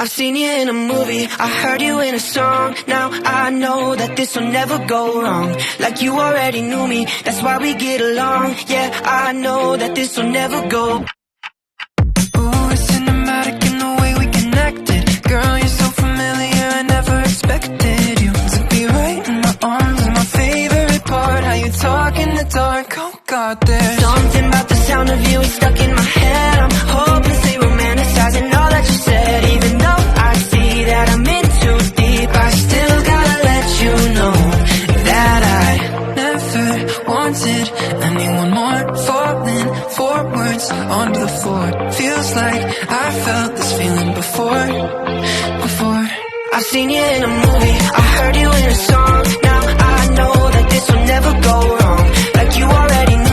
I've seen you in a movie, I heard you in a song. Now I know that this will never go wrong. Like you already knew me, that's why we get along. Yeah, I know that this will never go. Ooh, it's cinematic in the way we connected. Girl, you're so familiar, I never expected you to be right in my arms. Is my favorite part, how you talk in the dark. Oh God, there's something about the sound of you, it's stuck in my head. I'm hopelessly romanticizing all that you said. Even though I see that I'm in too deep, I still gotta let you know that I never wanted anyone more. Falling forwards onto the floor, feels like I felt this feeling before. I've seen you in a movie, I heard you in a song. Now I know that this will never go wrong. Like you already knew